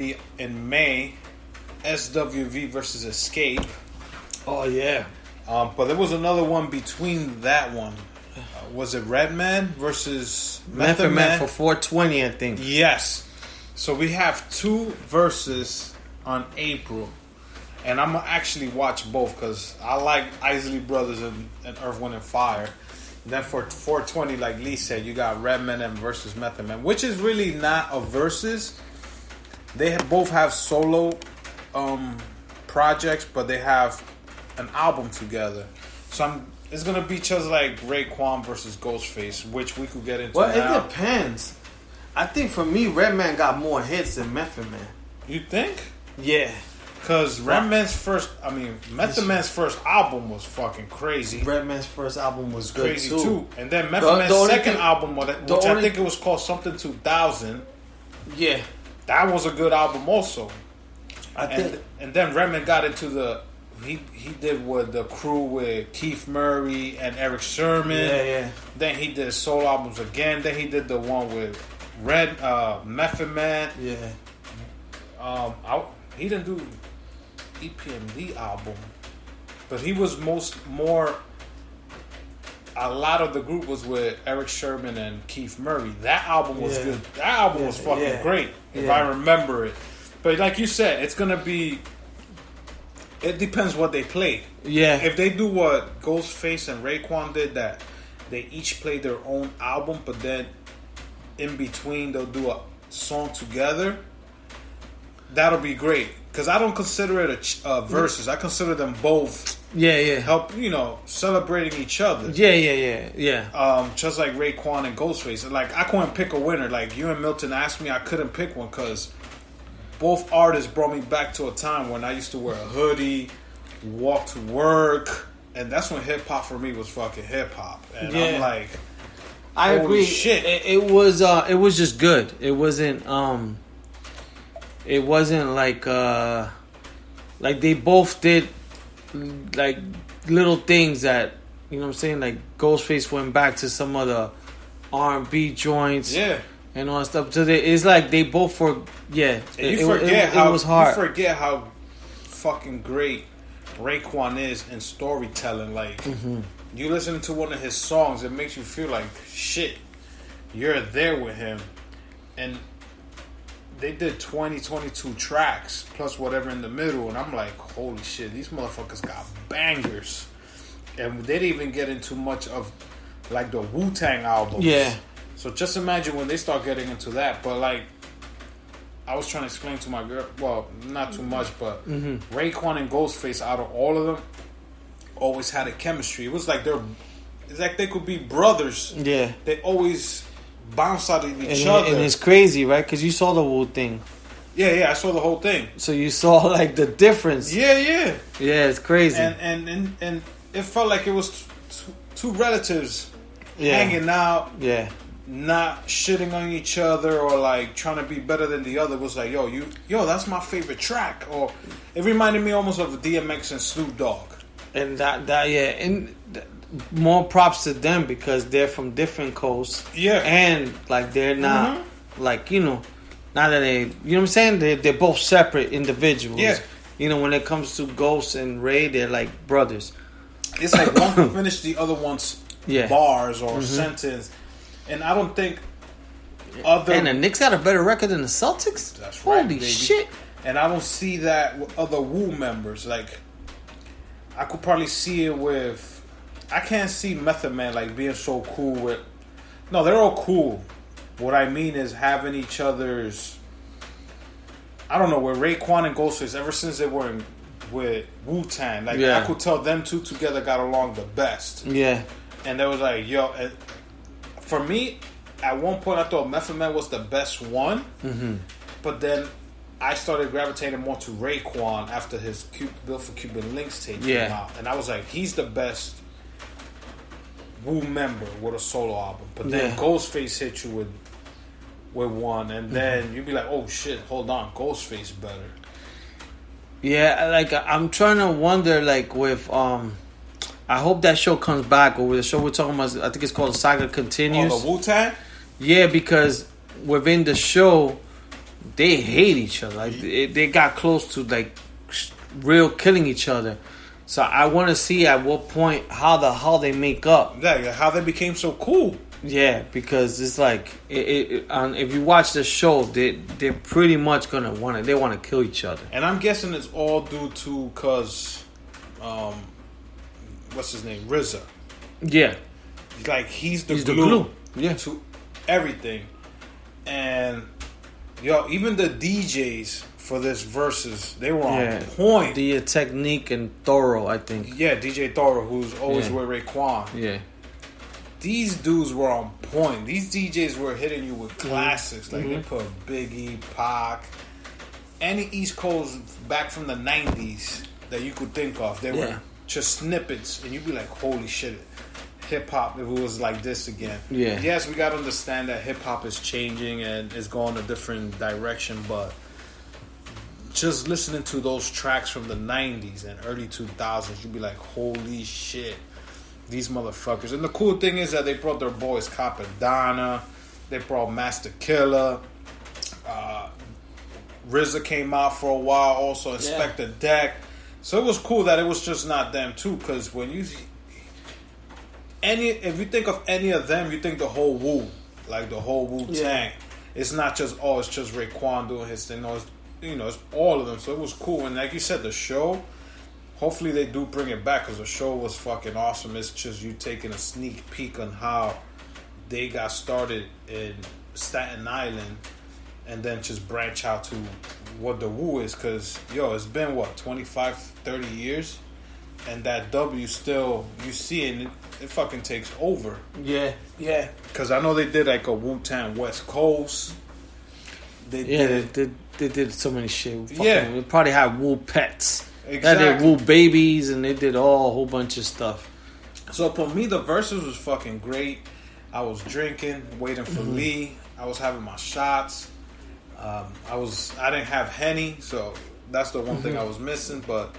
in May, SWV versus Escape. Oh yeah. But there was another one between that one. Was it Redman versus Method Man for 420, I think. Yes. So we have two verses on April. And I'm going to actually watch both because I like Isley Brothers and Earth, Wind, and Fire. And then for 420, like Lee said, you got Redman and versus Method Man, which is really not a versus. They both have solo projects, but they have an album together. So it's gonna be just like Raekwon versus Ghostface, which we could get into. Well, now. it depends. I think for me, Redman got more hits than Method Man. You think? Yeah. Because Method Man's first album was fucking crazy. Redman's first album was good crazy too. And then Method Man's second album, which I think it was called something 2000. Yeah. That was a good album also. And then Redman got into he did with the crew with Keith Murray and Eric Sermon. Yeah. Then he did solo albums again. Then he did the one with Method Man. Yeah. He didn't do EPMD album, but he was more. A lot of the group was with Eric Sermon and Keith Murray. That album was good. That album was fucking great, if I remember it. But like you said, it's gonna be. It depends what they play. Yeah. If they do what Ghostface and Raekwon did, that they each play their own album, but then in between they'll do a song together. That'll be great. Because I don't consider it a versus. I consider them both. Help, celebrating each other. Yeah. Just like Raekwon and Ghostface. Like, I couldn't pick a winner. Like, you and Milton asked me, I couldn't pick one because both artists brought me back to a time when I used to wear a hoodie, walk to work, and that's when hip hop for me was fucking hip hop. And I'm like, I agree. Shit. It was just good. It wasn't like they both did like little things that, you know what I'm saying, like Ghostface went back to some of the R&B joints. Yeah. And all that stuff. So it's like they both were, it was hard. You forget how fucking great Raekwon is in storytelling. Like, you listen to one of his songs, it makes you feel like, shit, you're there with him. And they did 22 tracks, plus whatever in the middle. And I'm like, holy shit, these motherfuckers got bangers. And they didn't even get into much of, like, the Wu-Tang albums. Yeah. So just imagine when they start getting into that. But like, I was trying to explain to my girl, well, not too much, but Raekwon and Ghostface, out of all of them, always had a chemistry. It was like it's like they could be brothers. Yeah. They always bounce out of each other. And it's crazy, right? Because you saw the Wu thing. Yeah, I saw the whole thing. So you saw like the difference. Yeah. Yeah, it's crazy. And it felt like it was two relatives hanging out. Yeah. Not shitting on each other or like trying to be better than the other. It was like, yo, that's my favorite track. Or it reminded me almost of DMX and Snoop Dogg. And and more props to them because they're from different coasts. Yeah. And like they're not like, not that they, you know what I'm saying? They're both separate individuals. Yeah. When it comes to Ghost and Ray, they're like brothers. It's like one can finish the other one's bars or sentence. And I don't think And the Knicks got a better record than the Celtics? That's right, Holy baby. shit. And I don't see that with other Wu members. Like, I could probably see it with... I can't see Method Man, like, being so cool with... No, they're all cool. What I mean is having each other's... I don't know, with Raekwon and Ghostface, ever since they were with Wu-Tang, like, I could tell them two together got along the best. Yeah. And they was like, yo... For me, at one point, I thought Method Man was the best one. But then I started gravitating more to Raekwon after his Built for Cuban Links tape came out. And I was like, he's the best Wu member with a solo album. But then Ghostface hit you with one. And then you'd be like, oh shit, hold on, Ghostface better. Yeah, like, I'm trying to wonder, like, with... I hope that show comes back, or the show we're talking about, I think it's called Saga Continues. Oh, the Wu-Tang? Yeah, because within the show, they hate each other. Like they got close to like real killing each other. So I want to see at what point how they make up. Yeah, how they became so cool. Yeah, because it's like if you watch the show, they're pretty much gonna want to kill each other. And I'm guessing it's all due to cause, what's his name, RZA. Yeah, like he's the glue. Yeah, to everything. And even the DJs for this verses, they were on point. The technique and Thorough, I think. Yeah, DJ Thorough, who's always with Raekwon. Yeah. These dudes were on point. These DJs were hitting you with classics. Like, they put Biggie, Pac, any East Coast back from the 90s that you could think of. They were just snippets. And you'd be like, holy shit, hip-hop, if it was like this again. Yeah. Yes, we got to understand that hip-hop is changing and is going a different direction. But just listening to those tracks from the 90s and early 2000s, you'd be like, holy shit. These motherfuckers. And the cool thing is that they brought their boys Capadonna. They brought Master Killer. RZA came out for a while also. Inspector Deck. So it was cool that it was just not them too. Because when if you think of any of them, you think the whole Wu. Like the whole Wu-Tang. Yeah. It's not just, it's just Raekwon doing his thing. No, it's all of them. So it was cool. And like you said, the show... Hopefully they do bring it back because the show was fucking awesome. It's just you taking a sneak peek on how they got started in Staten Island and then just branch out to what the Wu is. Because, it's been, 25, 30 years? And that W still, you see it, and it fucking takes over. Yeah. Because I know they did like a Wu-Tang West Coast. They did so many shit. They probably had Wu Pets. Exactly. They did Woo Babies and they did a whole bunch of stuff. So for me, the verses was fucking great. I was drinking, waiting for Lee. I was having my shots. I didn't have Henny, so that's the one thing I was missing. But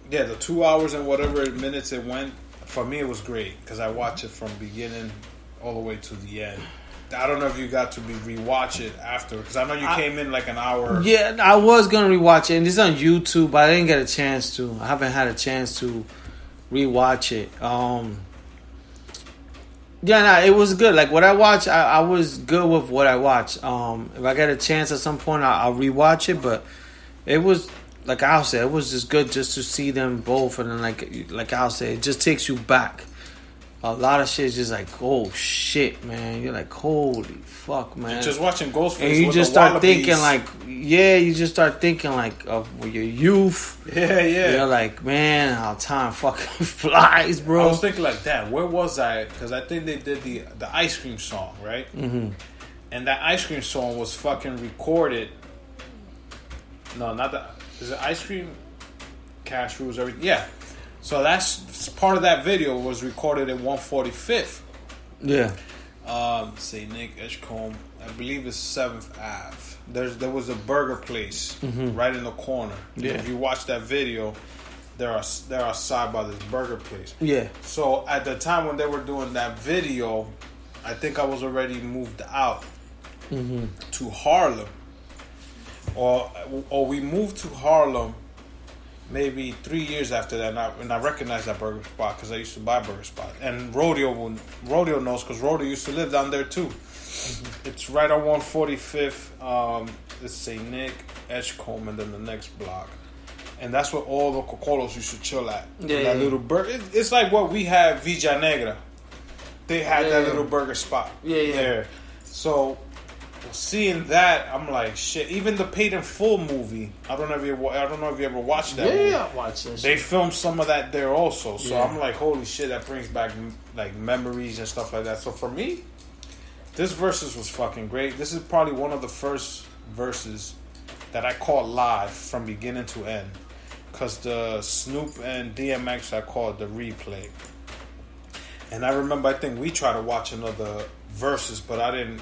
the 2 hours and whatever minutes it went, for me it was great because I watched it from beginning all the way to the end. I don't know if you got to rewatch it after because I know you came in like an hour. Yeah, I was gonna rewatch it, and it's on YouTube, but I didn't get a chance to. I haven't had a chance to rewatch it. It was good. Like what I watched, I was good with what I watched. If I get a chance at some point, I'll rewatch it. But it was like Al said, it was just good just to see them both, and then like Al said, it just takes you back. A lot of shit is just like, oh shit, man. You're like, holy fuck, man. You're just watching Ghostface and you with just the start Wallabies. thinking you just start thinking like of your youth. Yeah. You're like, man, how time fucking flies, bro. I was thinking like, damn, where was I? Because I think they did the ice cream song, right? Mm-hmm. And that ice cream song was fucking recorded. No, not the. Is it ice cream? Cash rules everything. Yeah. So that's part of that video was recorded at 145th. Yeah. St. Nick, Edgecombe. I believe it's 7th Ave. There was a burger place right in the corner. Yeah. If you watch that video, they're outside by this burger place. Yeah. So at the time when they were doing that video, I think I was already moved out to Harlem. Or we moved to Harlem maybe 3 years after that, and I recognized that burger spot because I used to buy burger spot. And Rodeo knows because Rodeo used to live down there too. It's right on 145th. It's St. Nick, Edgecombe, and then the next block. And that's where all the Cocolos used to chill at. That little burger. It's like what we have Villa Negra. They had that little burger spot there. So seeing that, I'm like, shit. Even the Paid in Full movie, I don't know if you ever watched that. Yeah, movie. I watched that. They filmed some of that there also. So I'm like, holy shit, that brings back like memories and stuff like that. So for me, this verses was fucking great. This is probably one of the first verses that I caught live from beginning to end. Because the Snoop and DMX, I called the replay. And I remember, I think we tried to watch another verses, but I didn't.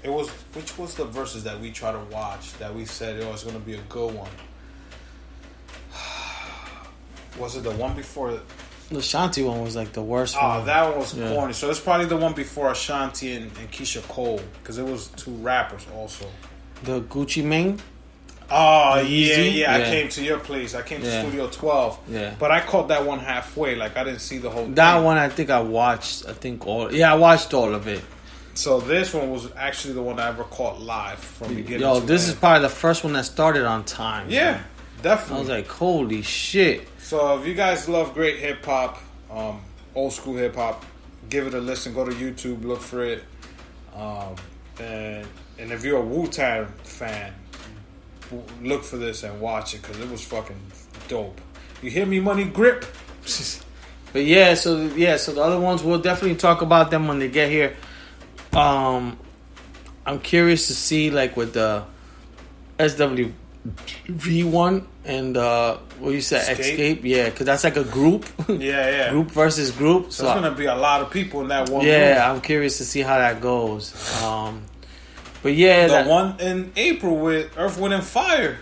Which was the verses that we tried to watch that we said, it's going to be a good one? Was it the one before The Ashanti one was like the worst one. Oh, that one was corny. So it's probably the one before Ashanti and Keisha Cole, because it was 2 rappers also. The Gucci Mane? Oh, yeah. I came to your place. I came to Studio 12. Yeah. But I caught that one halfway. Like, I didn't see the whole That thing. one I think I watched. I watched all of it. So this one was actually the one I ever caught live from beginning to this end. is probably the first one that started on time. Yeah, man. definitely. I was like, holy shit. So if you guys love great hip-hop, old school hip-hop, give it a listen. Go to YouTube, look for it. And if you're a Wu-Tang fan, look for this and watch it, because it was fucking dope. You hear me, Money Grip? But so the other ones, we'll definitely talk about them when they get here. I'm curious to see, like, with the SWV one and what you said, Escape, because that's like a group. Yeah. Group versus group. So there's gonna be a lot of people in that one. Yeah, group. I'm curious to see how that goes. But the one in April with Earth, Wind and Fire.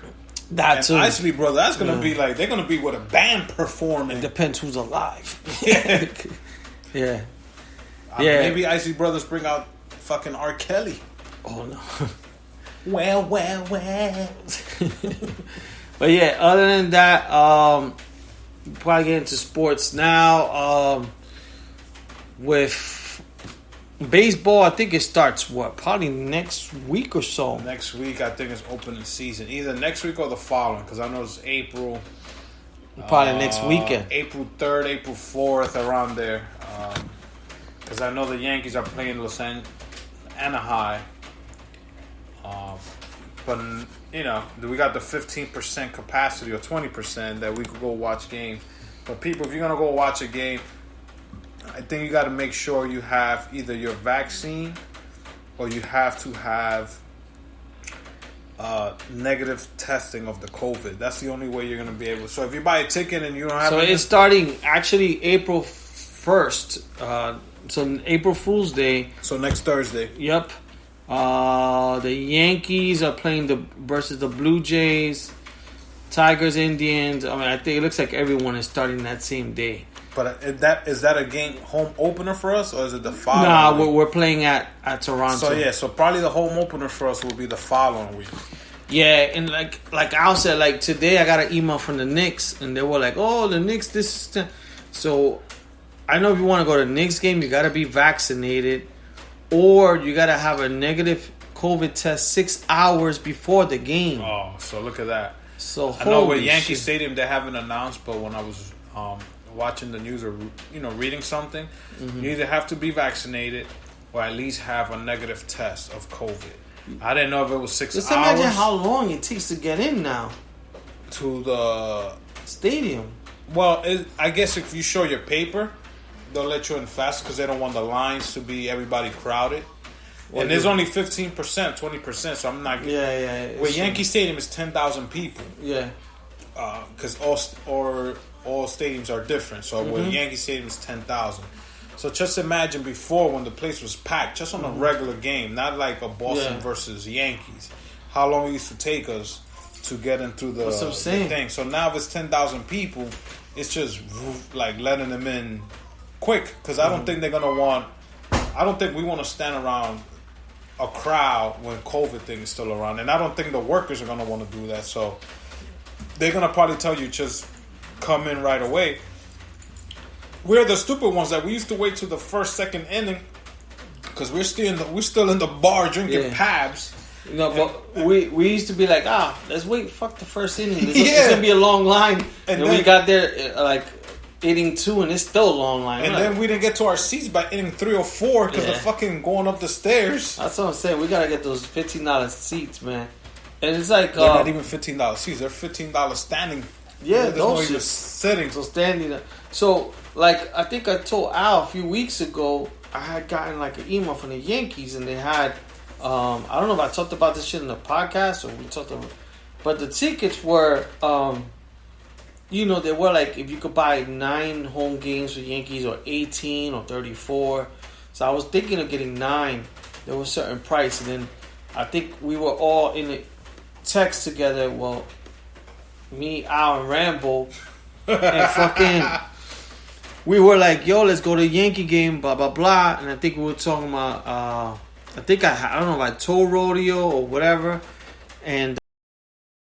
That too. Isley Brother, that's gonna be like, they're gonna be with a band performing. It depends who's alive. Yeah. Maybe Isley Brothers bring out fucking R. Kelly. Oh no. Well. But other than that, probably get into sports now. With baseball, I think it starts probably next week or so. Next week, I think it's opening season. Either next week or the following, because I know it's April. Probably next weekend. April 3rd, April 4th, around there. Because I know the Yankees are playing Anaheim. But, we got the 15% capacity or 20% that we could go watch games. But people, if you're going to go watch a game, I think you got to make sure you have either your vaccine or you have to have negative testing of the COVID. That's the only way you're going to be able. So if you buy a ticket and you don't have... So it's starting actually April 1st. So April Fool's Day. So next Thursday. Yep. The Yankees are playing versus the Blue Jays, Tigers, Indians. I mean, I think it looks like everyone is starting that same day. But is that a game home opener for us, or is it the following? Nah, we're playing at Toronto. So probably the home opener for us will be the following week. Yeah, and like Al said, like today I got an email from the Knicks, and they were like, "Oh, the Knicks, this is." So I know if you want to go to the Knicks game, you got to be vaccinated, or you got to have a negative COVID test 6 hours before the game. Oh, so look at that. So I know with Yankee Stadium they haven't announced, but when I was watching the news or reading something, you either have to be vaccinated or at least have a negative test of COVID. I didn't know if it was 6 hours. Just imagine how long it takes to get in now to the stadium. Well, I guess if you show your paper, they'll let you in fast because they don't want the lines to be everybody crowded. And there's only 15%, 20%, so I'm not... Yeah. Where Yankee Stadium is 10,000 people. Yeah. Because all stadiums are different. So with Yankee Stadium is 10,000. So just imagine before when the place was packed, just on a regular game, not like a Boston versus Yankees, how long it used to take us to get into the thing. So now if it's 10,000 people, it's just like letting them in quick. Because I don't think they're going to want... I don't think we want to stand around a crowd when COVID thing is still around. And I don't think the workers are going to want to do that. So they're going to probably tell you just come in right away. We're the stupid ones that we used to wait till the first, second inning because we're still in the bar drinking Pabs. But we used to be like, let's wait. Fuck the first inning. It's gonna be a long line. And then we got there like inning 2, and it's still a long line. And then we didn't get to our seats by inning 3 or 4 because the fucking going up the stairs. That's what I'm saying. We gotta get those $15 seats, man. And it's like they're not even $15 seats. They're $15 standing. Yeah, those just sitting. So standing. So like I think I told Al a few weeks ago, I had gotten like an email from the Yankees, and they had. I don't know if I talked about this shit in the podcast or we talked about, but the tickets were, they were like if you could buy 9 home games for Yankees or 18 or 34. So I was thinking of getting 9. There was a certain price, and then I think we were all in a text together. Well, me, Al, and Rambo, and fucking. we were like, yo, let's go to the Yankee game, blah blah blah, and I think we were talking about I don't know, like Toll Rodeo or whatever, and